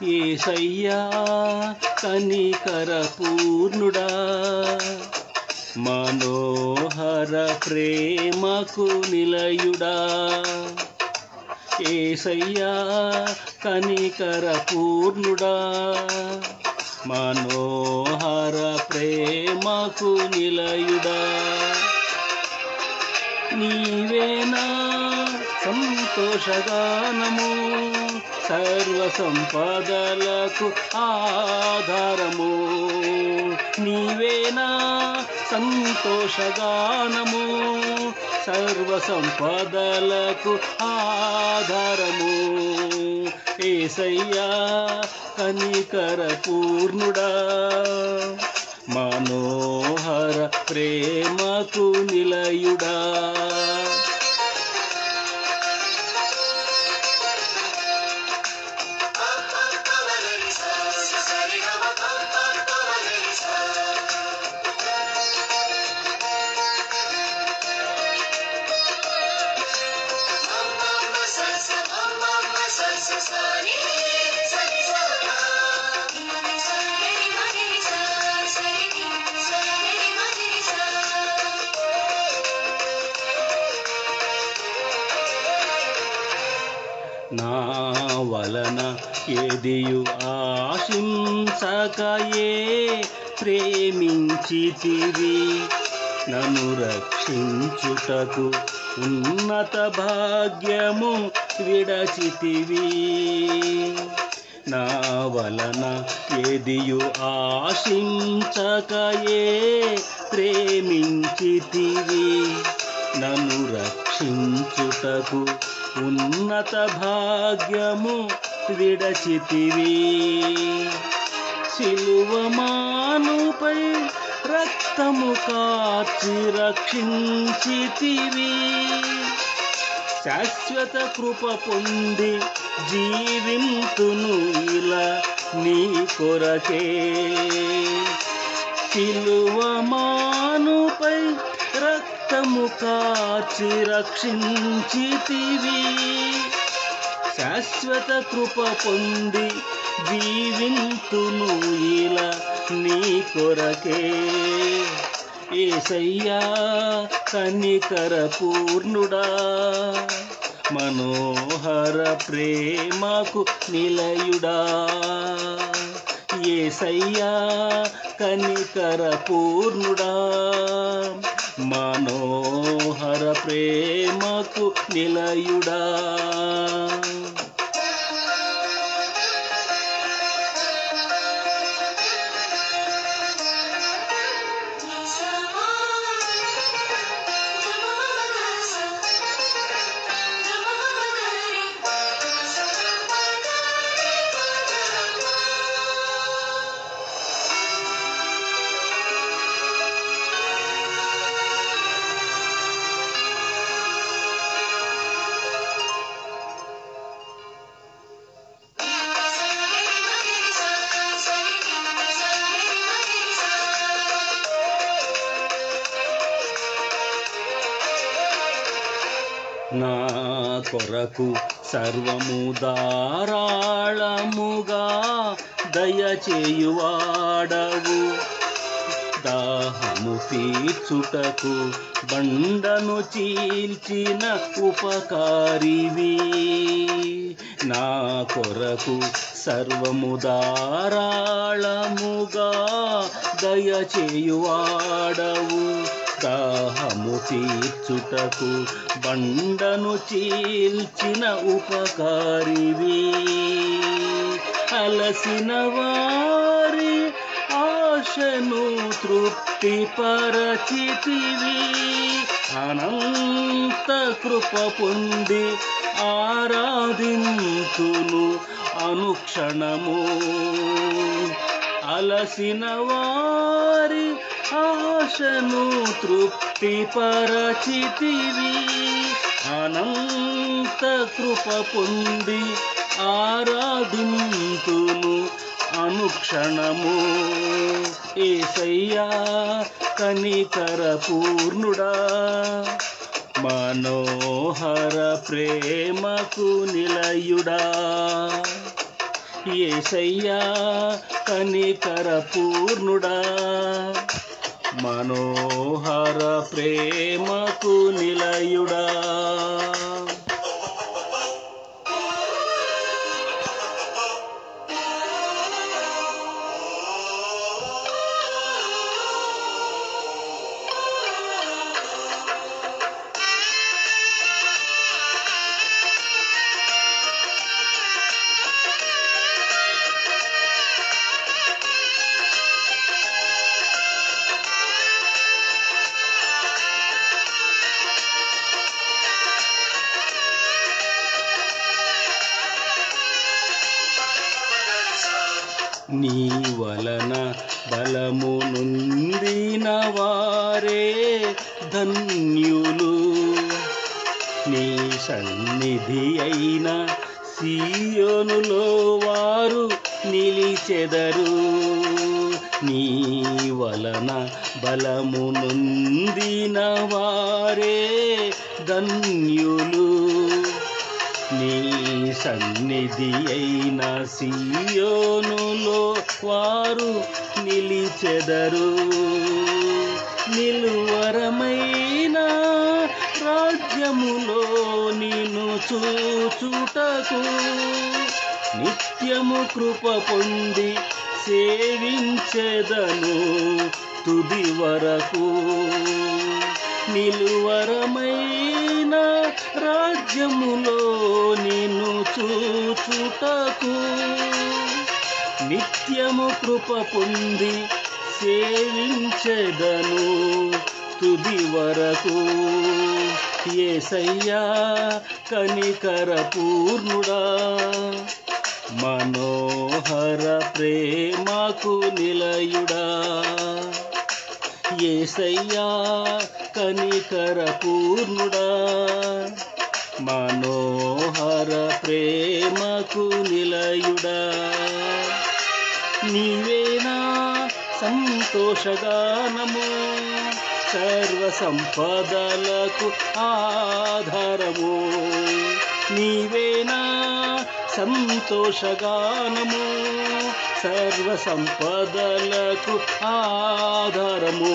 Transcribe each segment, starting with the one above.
యేసయ్యా కనికర పూర్ణుడా, మనోహర ప్రేమకు నిలయుడా. యేసయ్యా కనికర పూర్ణుడా, మనోహర ప్రేమకు నిలయుడా. నీవేనా సంతోషగానము, సర్వ సంపదలకు ఆధారము. నీవేనా సంతోషగానము, సర్వ సంపదలకు ఆధారము. యేసయ్యా కనికర పూర్ణుడా, మనోహర ప్రేమకు నిలయుడా. నా వలన ఏదియు ఆశించకయే ప్రేమించితివి, నన్ను రక్షించుటకు ఉన్నత భాగ్యము విడచితివి. నా వలన ఏదియు ఆశించకయే ప్రేమించితివి, నన్ను రక్షించుటకు ఉన్నత భాగ్యము విడచితివి. సిలువమానుపై రక్తము కార్చి రక్షించితివి, శాశ్వత కృప పొంది జీవింతును ఇలా నీ కొరకే. సిలువమానుపై రక్తము కార్చి రక్షించితివి, శాశ్వత కృప పొంది జీవింతును ఇలా నీ కొరకే. యేసయ్యా కనికర పూర్ణుడా, మనోహర ప్రేమకు నిలయుడా. యేసయ్యా కనికర పూర్ణుడా, మనోహర ప్రేమకు నిలయుడా. నా కొరకు సర్వము ధారాళముగా దయచేయువాడవు, దాహము తీర్చుటకు బండను చీల్చిన ఉపకారివి. నా కొరకు సర్వము ధారాళముగా దయచేయువాడవు, దాహము తీర్చుటకు బండను చీల్చిన ఉపకారివి. అలసిన వారి ఆశను తృప్తిపరచితివి, అనంత కృప పొంది ఆరాధింతును అనుక్షణము. అలసిన వారి ఆశను తృప్తిపరచితివి, అనంత కృప పొంది ఆరాధింతును అనుక్షణము. యేసయ్యా కనికర పూర్ణుడా, మనోహర ప్రేమకు నిలయుడా. యేసయ్యా కనికర పూర్ణుడా, మనోహర ప్రేమకు నిలయుడా. నీ వలన బలము నొందిన వారే ధన్యులు, నీ సన్నిధి అయిన సీయోనులో వారు నిలిచెదరు. నీ వలన బలము నొందిన వారే ధన్యులు, నీ సన్నిధి అయిన సీయోనులో వారు నిలిచెదరు. నిలువరమైన రాజ్యములో నిన్ను చూచుటకు నిత్యము కృప పొంది సేవించెదను తుది వరకు. నిలువరమైన రాజ్యములో నిన్ను చూచుటకు నిత్యము కృప పొంది సేవించెదను తుది వరకు. యేసయ్యా కనికర పూర్ణుడా, మనోహర ప్రేమకు నిలయుడా. యేసయ్యా కనికర పూర్ణుడా, మనోహర ప్రేమకు నిలయుడా. నీవేనా సంతోషగానము, సర్వ సంపదలకు ఆధారము. నీవేనా సంతోషగానము, సర్వ సంపదలకు ఆధారము.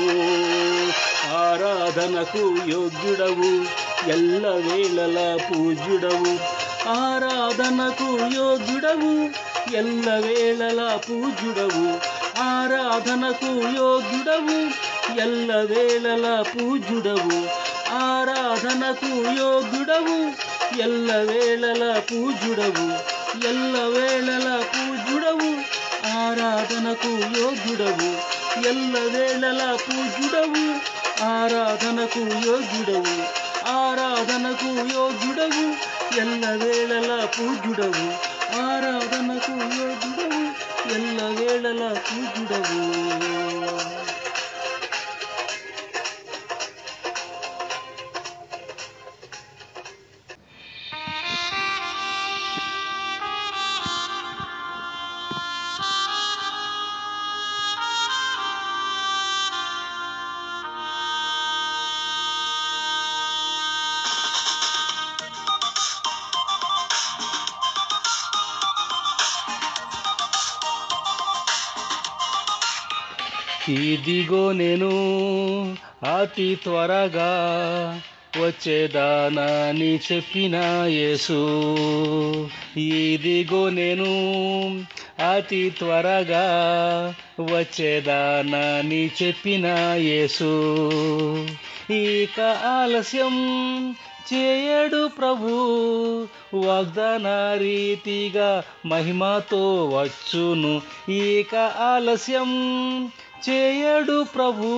ఆరాధనకు యోగ్యుడవు, ఎల్లవేళల పూజ్యుడవు. ఆరాధనకు యోగ్యుడవు, ఎల్లవేళల పూజ్యుడవు. ఆరాధనకు యోగ్యుడవు, ఎల్లవేళల పూజ్యుడవు. ఆరాధనకు యోగ్యుడవు, ఎల్లవేళల పూజ్యుడవు. ఎల్లవేళల పూజ్యుడవు, ఆరాధనకు యోగ్యుడవు. ఎల్లవేళల పూజ్యుడవు, ఆరాధనకు యోగ్యుడవు. ఆరాధనకు యోగ్యుడవు, ఎల్లవేళల పూజ్యుడవు. ఆరాధనకు యోగ్యుడవు, ఎల్లవేళల పూజ్యుడవు. ఇదిగో నేను అతి త్వరగా వచ్చేదానని చెప్పిన యేసు. ఇదిగో నేను అతి త్వరగా వచ్చేదానని చెప్పిన యేసు. ఇక ఆలస్యం చేయడు ప్రభు, వాగ్దాన రీతిగా మహిమతో వచ్చును. ఇక ఆలస్యం చేయడు ప్రభు,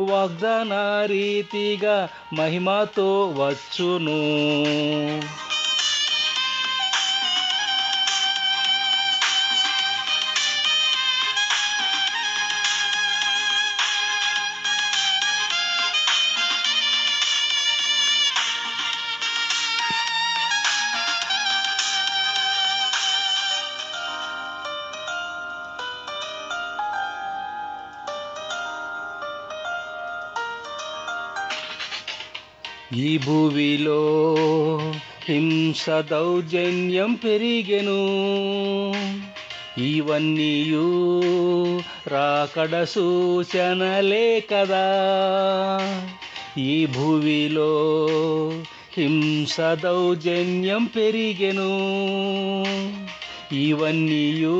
వాగ్దాన రీతిగా మహిమతో వచ్చును. ఈ భూమిలో హింస దౌర్జన్యం పెరిగెను, ఇవన్నీయు రాకడ సూచనలే కదా. ఈ భూమిలో హింస దౌర్జన్యం పెరిగెను, ఇవన్నీయు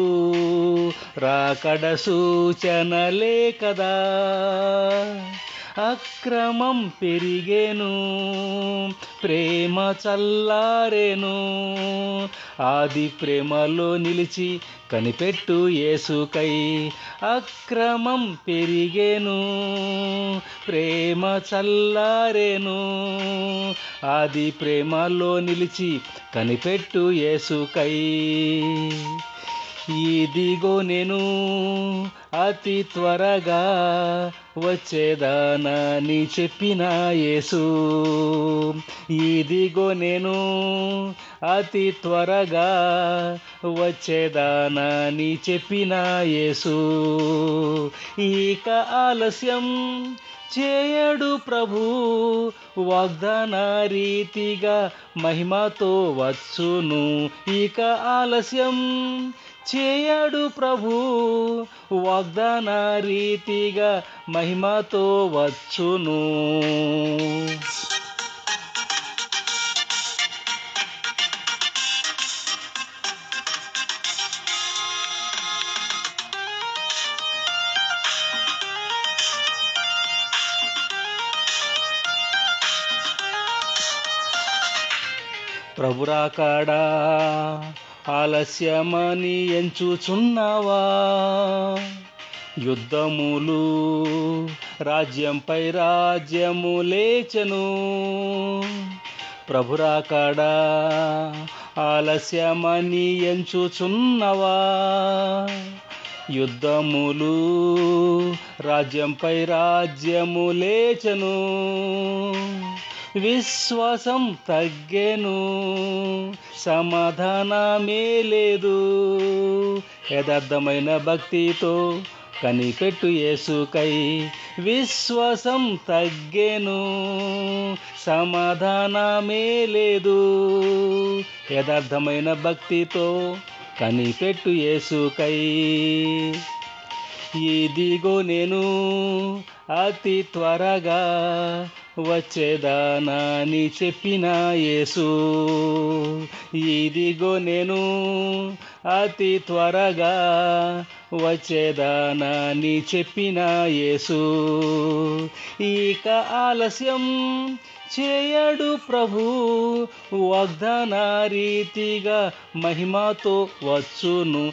రాకడ సూచనలే కదా. అక్రమం పెరిగేను, ప్రేమ చల్లారెను, ఆది ప్రేమలో నిలిచి కనిపెట్టు యేసుకై. అక్రమం పెరిగేను, ప్రేమ చల్లారెను, ఆది ప్రేమలో నిలిచి కనిపెట్టు యేసుకై. ఇదిగో నేను అతి త్వరగా వచ్చేదానని చెప్పిన యేసు. ఇదిగో నేను అతి త్వరగా వచ్చేదానని చెప్పిన యేసు. ఇక ఆలస్యం చేయడు ప్రభు, వాగ్దాన రీతిగా మహిమతో వచ్చును. ఇక ఆలస్యం చేయడు ప్రభు, వాగ్దాన రీతిగా మహిమతో వచ్చును. ప్రభు రాకడా ఆలస్యమని ఎంచుచున్నావా? యుద్ధములు రాజ్యంపై రాజ్యము లేచెను. ప్రభు రాకడా ఆలస్యమని ఎంచుచున్నవా? యుద్ధములు రాజ్యంపై రాజ్యము లేచెను. విశ్వాసం తగ్గెను, సమాధానమే లేదు. యథార్థమైన భక్తితో కనిపెట్టు యేసుకై. విశ్వాసం తగ్గెను, సమాధానమే లేదు. యథార్థమైన భక్తితో కనిపెట్టు యేసుకై. ఇదిగో నేను అతి త్వరగా వచ్చేదానని చెప్పిన యేసు. ఇదిగో నేను అతి త్వరగా వచ్చేదానని చెప్పిన యేసు. ఇక ఆలస్యం చేయడు ప్రభు, వాగ్దాన రీతిగా మహిమతో వచ్చును.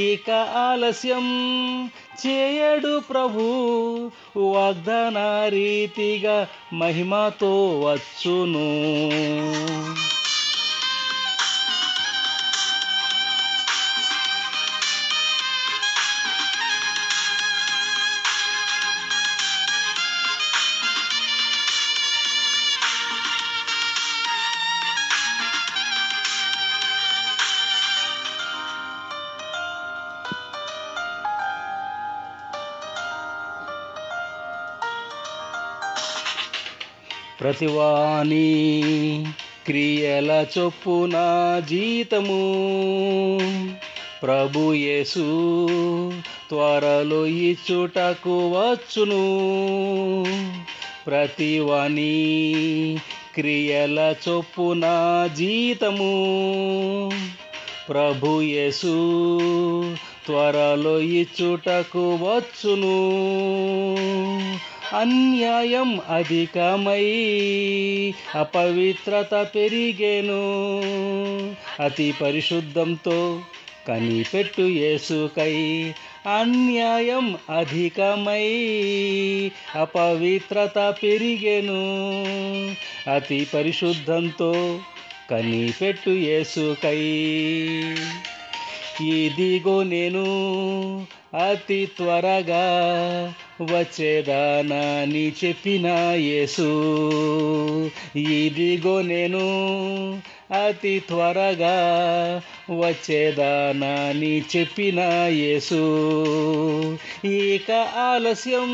ఇక ఆలస్యం చేయడు ప్రభు, వాగ్దాన రీతిగా మహిమతో వచ్చును. ప్రతివాని క్రియల చొప్పున జీతము ప్రభు యేసు త్వరలో ఇచ్చుటకు వచ్చును. ప్రతివాని క్రియల చొప్పున జీతము ప్రభు యేసు త్వరలో ఇచ్చుటకు వచ్చును. అన్యాయం అధికమై అపవిత్రత పెరిగేను, అతి పరిశుద్ధంతో కనిపెట్టు యేసుకై. అన్యాయం అధికమై అపవిత్రత పెరిగేను, అతి పరిశుద్ధంతో కనిపెట్టు యేసుకై. ఇదిగో నేను అతి త్వరగా వచ్చేదానని చెప్పిన యేసు. ఇదిగో నేను అతి త్వరగా వచ్చేదానని చెప్పిన యేసు. ఇక ఆలస్యం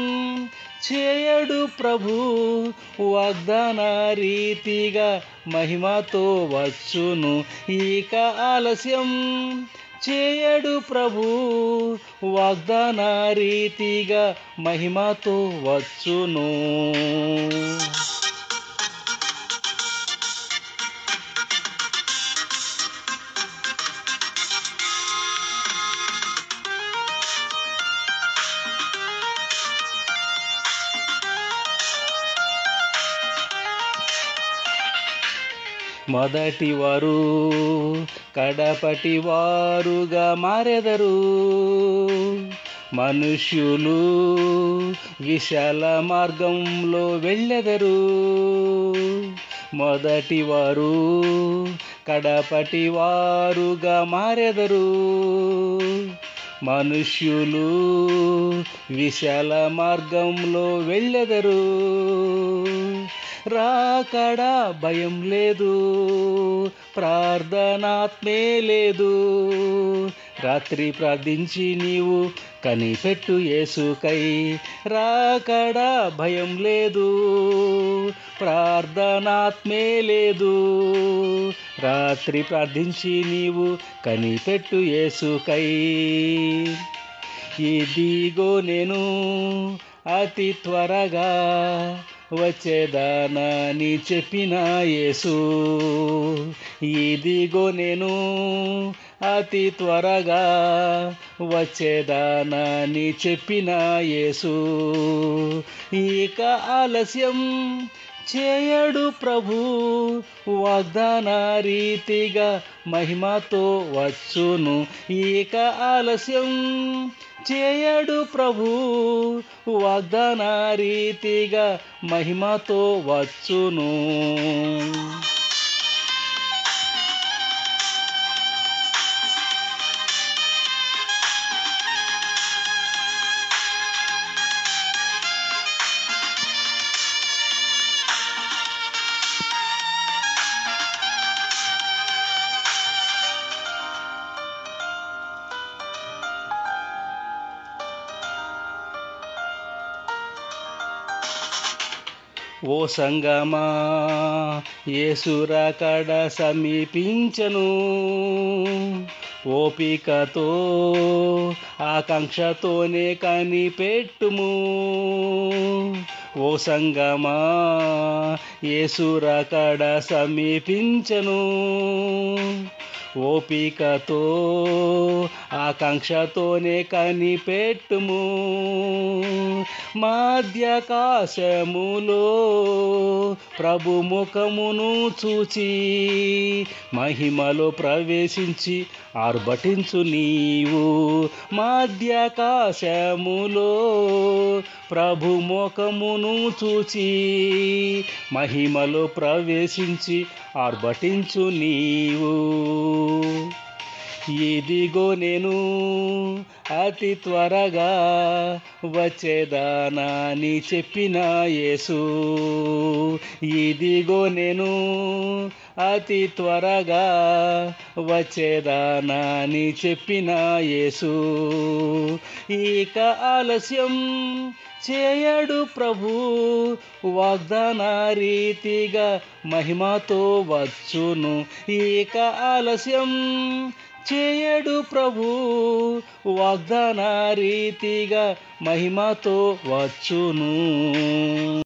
చేయడు ప్రభు వాగ్దాన రీతిగా మహిమతో వచ్చును. ఇక ఆలస్యం చేయడు ప్రభు వాగ్దాన రీతిగా మహిమతో వచ్చును. మొదటి వారు కడపటి వారుగా మారెదరు. మనుష్యులు విశాల మార్గంలో వెళ్ళెదరు. మొదటి వారు కడపటి వారుగా మారెదరు. మనుష్యులు విశాల మార్గంలో వెళ్ళెదరు. రాకడా భయం లేదు, ప్రార్థనాత్మే లేదు. రాత్రి ప్రార్థించి నీవు కనిపెట్టు యేసుకై. రాకడా భయం లేదు, ప్రార్థనాత్మే లేదు. రాత్రి ప్రార్థించి నీవు కనిపెట్టు యేసుకై. ఇదిగో నేను అతి త్వరగా వచ్చేదానని చెప్పిన యేసు. ఇదిగో నేను అతి త్వరగా వచ్చేదానని చెప్పిన యేసు. ఇక ఆలస్యం చేయడు ప్రభు వాగ్దాన రీతిగా మహిమతో వచ్చును. ఇక ఆలస్యం చేయడు ప్రభు వాగ్దాన రీతిగా మహిమతో వచ్చును. ఓ సంగమా, యేసు రాకడ సమీపించను. ఓపికతో ఆకాంక్షతోనే కనిపెట్టుము. ఓ సంగమా, యేసు రాకడ సమీపించను. ఓపికతో ఆకాంక్షతోనే కనిపెట్టుము. మధ్యాకాశములో ప్రభు ముఖమును చూచి మహిమలో ప్రవేశించి ఆర్భటించు నీవు. మధ్యాకాశములో ప్రభు ముఖమును చూచి మహిమలో ప్రవేశించి ఆర్భటించు నీవు. ఇదిగో నేను అతి త్వరగా వచ్చేదానని చెప్పిన యేసు. ఇదిగో నేను అతి త్వరగా వచ్చేదానని చెప్పిన యేసు. ఇక ఆలస్యం చేయడు ప్రభు వాగ్దాన రీతిగా మహిమతో వచ్చును. ఇక ఆలస్యం చేయడు ప్రభు వాగ్దాన రీతిగా మహిమతో వచ్చును.